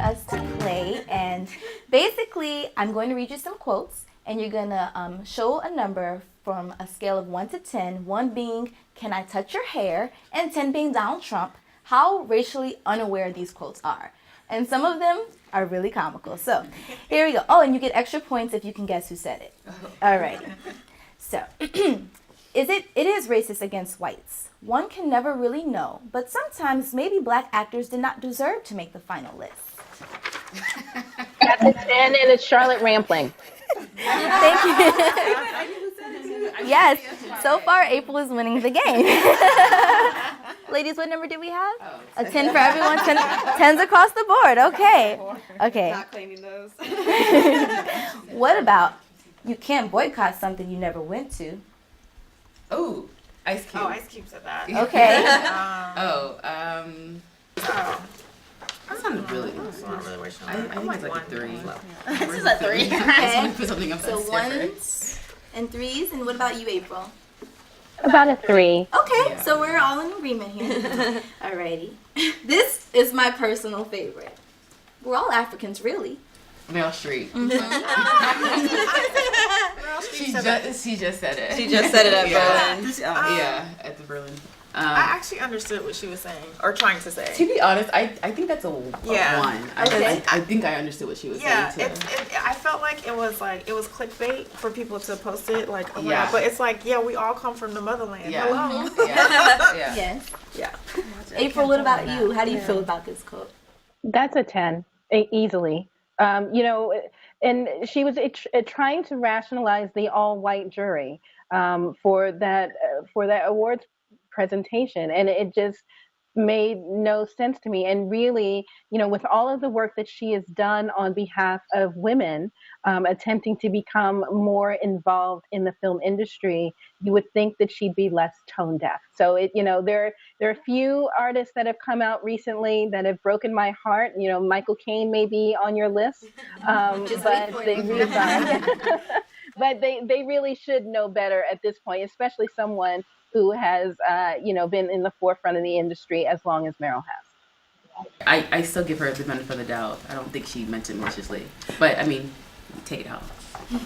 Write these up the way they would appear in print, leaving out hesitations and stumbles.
us to play. And basically, I'm going to read you some quotes, and you're going to show a number from a scale of 1 to 10, 1 being, can I touch your hair, and 10 being Donald Trump, how racially unaware these quotes are. And some of them are really comical. So here we go. Oh, and you get extra points if you can guess who said it. All right. So, it is racist against whites. One can never really know, but sometimes maybe black actors did not deserve to make the final list. That's a 10, and it's Charlotte Rampling. Thank you. Yes, so far April is winning the game. Ladies, what number did we have? A 10 for everyone, 10s across the board. Okay. Not claiming those. What about you can't boycott something you never went to? Oh, Ice Cube. Oh, Ice Cube said that. Okay. That sounded really. That's not really what I think it's like a 3. This is a 3. I just want to put something up So that's different. 1s and 3s, and what about you, April? About a 3. Okay, so we're all in agreement here. Alrighty. This is my personal favorite. We're all Africans, really. Meryl Streep. She just said it. She just said it at Berlin. Berlin. At the Berlin. I actually understood what she was saying, or trying to say. To be honest, I think that's a 1. Okay. I think I understood what she was Yeah, saying too. I felt like it was clickbait for people to post it, like, oh my Yeah. God. But it's like, yeah, we all come from the motherland. Yeah. Hello. Yeah. Yes. Yeah. April, what about you? How do you feel about this quote? That's a 10, easily. And she was trying to rationalize the all-white jury for that awards presentation, and it just made no sense to me. And really, with all of the work that she has done on behalf of women, attempting to become more involved in the film industry, you would think that she'd be less tone deaf. So there are a few artists that have come out recently that have broken my heart. Michael Caine may be on your list, but they really but they really should know better at this point, especially someone who has been in the forefront of the industry as long as Meryl has. I still give her the benefit of the doubt. I don't think she meant it maliciously, but I mean, take it out.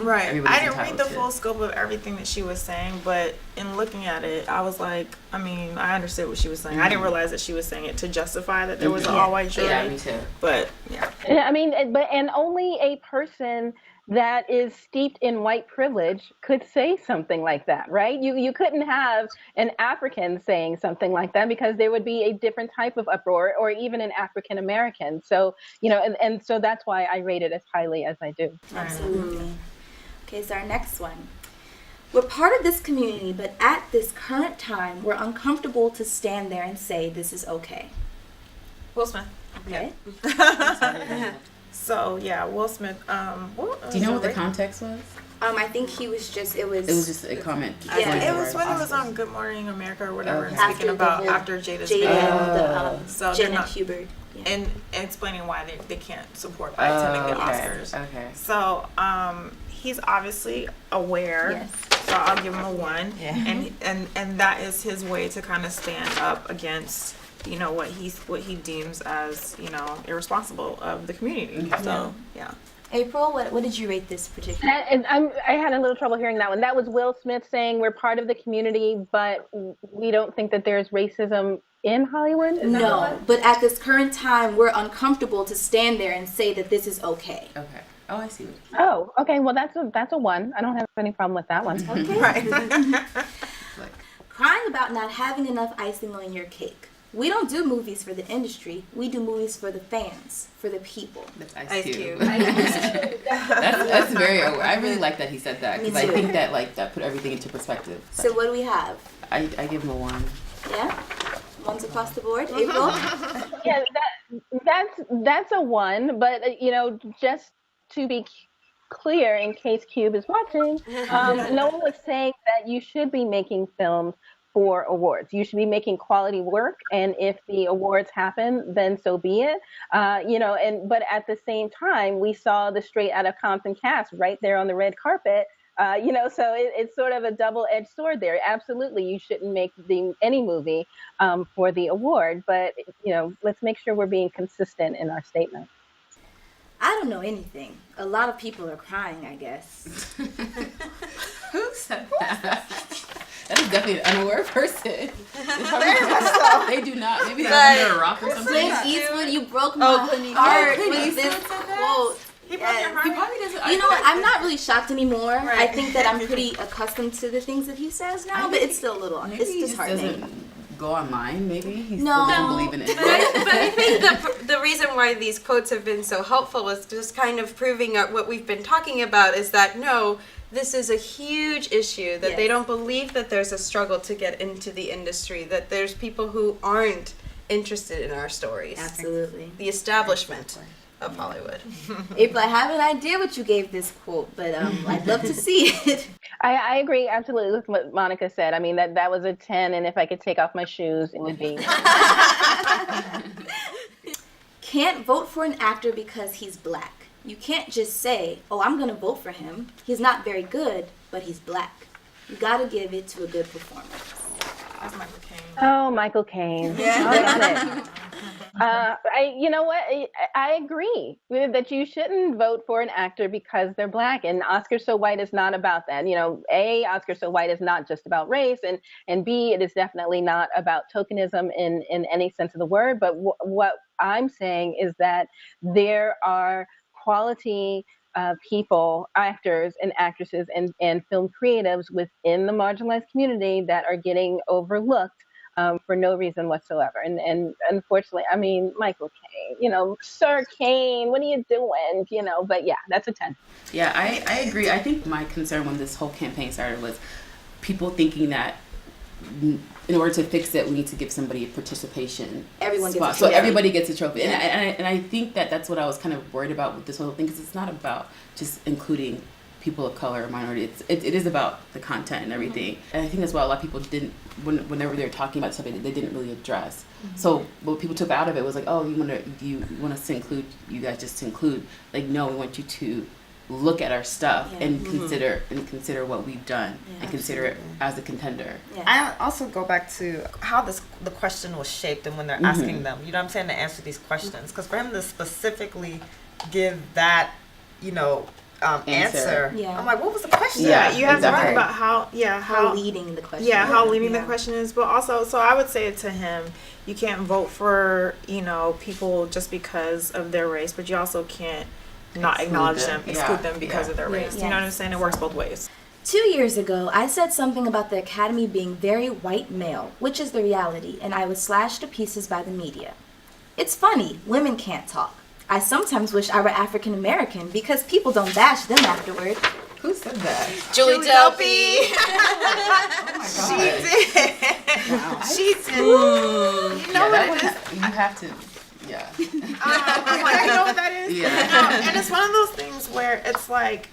Right. Everybody's I didn't read the entitled to full scope of everything that she was saying, but in looking at it, I was like, I understood what she was saying. I didn't realize that she was saying it to justify that there was an all-white jury. Yeah, me too. But yeah. And only a person that is steeped in white privilege could say something like that, right? You couldn't have an African saying something like that, because there would be a different type of uproar, or even an African American. So, and so that's why I rate it as highly as I do. Absolutely. Okay, so our next one. We're part of this community, but at this current time, we're uncomfortable to stand there and say this is okay. Will Smith. Okay. So yeah, Will Smith. Do you know what the context was? I think he was just. It was just a comment. Yeah, It was when it was on Good Morning America or whatever, Okay. and speaking about after Jada's so Jen they're not, and Hubert. Yeah. and explaining why they can't support by attending the Oscars. Okay. So he's obviously aware. Yes. So I'll give him a 1. Yeah. And that is his way to kind of stand up against what he deems as irresponsible of the community. Okay. So yeah. April, what did you rate this particular? And I had a little trouble hearing that one. That was Will Smith saying we're part of the community, but we don't think that there's racism in Hollywood? No, but at this current time, we're uncomfortable to stand there and say that this is okay. Okay. Oh, I see. Oh, okay. Well, that's a 1. I don't have any problem with that one. Okay. Right. Crying about not having enough icing on your cake. We don't do movies for the industry. We do movies for the fans, for the people. That's Ice Cube. That's very. I really like that he said that, because I think that that put everything into perspective. So what do we have? I give him a 1. Yeah, 1s across the board. April. Yeah, that's a 1. But just to be clear, in case Cube is watching, no one was saying that you should be making films for awards. You should be making quality work, and if the awards happen, then so be it. But at the same time, we saw the Straight Outta Compton cast right there on the red carpet. So it's sort of a double-edged sword there. Absolutely, you shouldn't make any movie for the award, but let's make sure we're being consistent in our statement. I don't know anything. A lot of people are crying, I guess. Who said that? That is definitely an unaware person. They do not. Maybe they're under a rock or something. Clint Eastwood, you broke my heart with this quote. He broke your heart. He probably doesn't. You know what? I'm not really shocked anymore. I think that I'm pretty accustomed to the things that he says now, but it's still a little. Maybe It's he just disheartening. doesn't go online. Maybe he No. still doesn't believe in it. But I think the reason why these quotes have been so helpful is just kind of proving out what we've been talking about is that no, this is a huge issue, that they don't believe that there's a struggle to get into the industry, that there's people who aren't interested in our stories. Absolutely. The establishment of Hollywood. April, I have an idea what you gave this quote, but I'd love to see it. I agree absolutely with what Monica said. I mean, that was a 10, and if I could take off my shoes, it would be. Can't vote for an actor because he's black. You can't just say, oh, I'm going to vote for him. He's not very good, but he's black. You got to give it to a good performance. That's Michael Caine. Oh, Michael Caine. Yeah. You know what? I agree that you shouldn't vote for an actor because they're black. And Oscar So White is not about that. You know, A, Oscar So White is not just about race. And B, it is definitely not about tokenism in any sense of the word. But what I'm saying is that there are quality people, actors and actresses and film creatives within the marginalized community that are getting overlooked for no reason whatsoever. And unfortunately, I mean, Michael Caine, you know, Sir Caine, what are you doing? You know, but yeah, that's a 10. Yeah, I agree. I think my concern when this whole campaign started was people thinking that in order to fix it, we need to give somebody a participation Everyone spot. gets a So trophy. everybody gets a trophy. Yeah. And I think that's what I was kind of worried about with this whole thing, because it's not about just including people of color or minority. It is about the content and everything. And I think that's why a lot of people didn't, whenever they were talking about something, they didn't really address. So what people took out of it was like, oh, you want us to include you guys just to include. Like, no, we want you to look at our stuff and consider what we've done and consider it as a contender. I also go back to how the question was shaped and when they're asking them, you know what I'm saying, to answer these questions. Because for him to specifically give that, you know, answer, I'm like, what was the question? Yeah, you have to exactly. think about how leading the question. Yeah, how leading the question is, but also, so I would say to him, you can't vote for, you know, people just because of their race, but you also can't not acknowledge them, exclude them because of their race. You know what I'm saying? It works both ways. 2 years ago, I said something about the Academy being very white male, which is the reality, and I was slashed to pieces by the media. It's funny, women can't talk. I sometimes wish I were African American because people don't bash them afterward. Who said that? Julie Delpy. Oh my God. She did. Wow. She did. You know you have to. Yeah. I'm like, you know what that is? Yeah. And it's one of those things where it's like,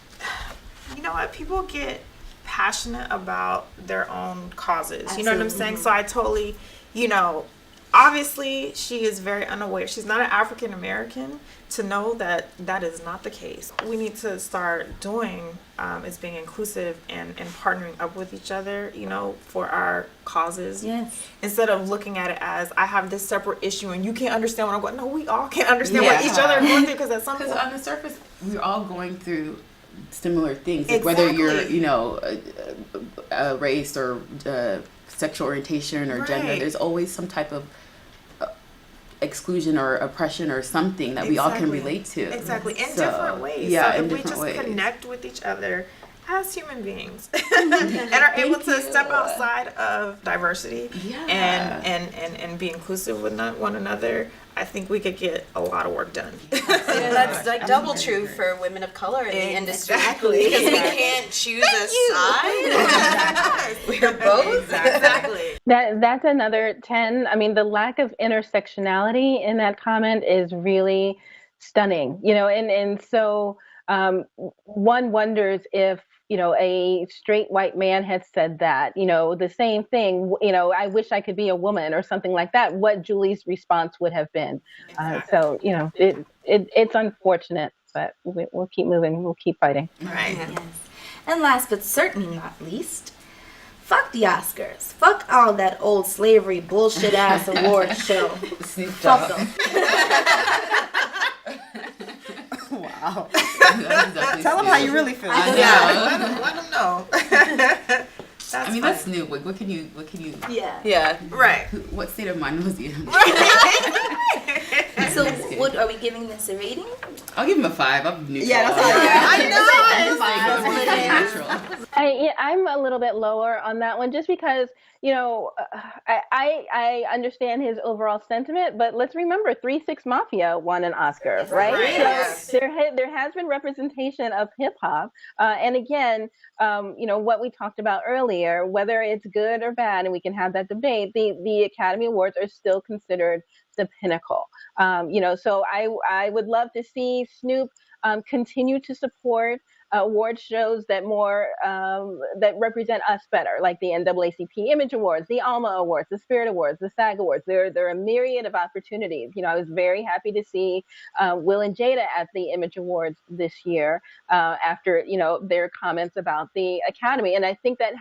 you know what? People get passionate about their own causes. You know what I'm saying? So I totally, you know, obviously she is very unaware. She's not an African American to know that that is not the case. We need to start doing is being inclusive and partnering up with each other, you know, for our causes. Yes. Instead of looking at it as I have this separate issue and you can't understand what I'm going. No, we all can't understand what each other are going through because at some point on the surface, we're all going through similar things, like whether you're, you know, a race or sexual orientation or gender. There's always some type of exclusion or oppression or something that we all can relate to. Exactly, in So, different ways. Yeah, so in if we different just ways. connect with each other as human beings and are able to step outside of diversity and be inclusive with one another, I think we could get a lot of work done. That's like double true for women of color in the industry. Exactly. Because we can't choose a side. We're both. Exactly. That's another 10. I mean, the lack of intersectionality in that comment is really stunning, you know, and so one wonders if, you know, a straight white man had said that, you know, the same thing, you know, I wish I could be a woman or something like that, what Julie's response would have been. So, you know, it's unfortunate, but we'll keep moving. We'll keep fighting. Right. Yes. And last but certainly not least, fuck the Oscars. Fuck all that old slavery bullshit ass award show. Fuck them. Wow. Wow. That's exactly Tell them how you really feel. I know. Yeah, let them know. That's I mean, funny. that's new. What can you? Yeah. Yeah. Right. What state of mind was he in? So, what are we giving this a rating? I'll give him a 5. I'm neutral. Yeah, that's all right. I know. It's neutral. I'm a little bit lower on that one just because, I understand his overall sentiment, but let's remember 3-6 Mafia won an Oscar, right? Right, So yes. there has been representation of hip hop. And again, what we talked about earlier, whether it's good or bad, and we can have that debate, the Academy Awards are still considered the pinnacle. So I would love to see Snoop continue to support award shows that that represent us better, like the NAACP Image Awards, the ALMA Awards, the Spirit Awards, the SAG Awards. There are a myriad of opportunities. I was very happy to see Will and Jada at the Image Awards this year after their comments about the Academy, and I think that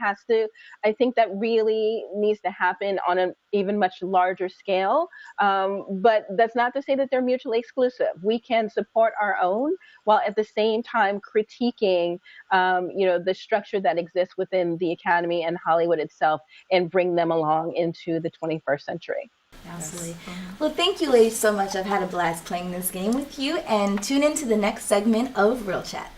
really needs to happen on an even much larger scale. But that's not to say that they're mutually exclusive. We can support our own while at the same time critiquing, the structure that exists within the Academy and Hollywood itself, and bring them along into the 21st century. Absolutely. Well, thank you, ladies, so much. I've had a blast playing this game with you, and tune in to the next segment of Real Chat.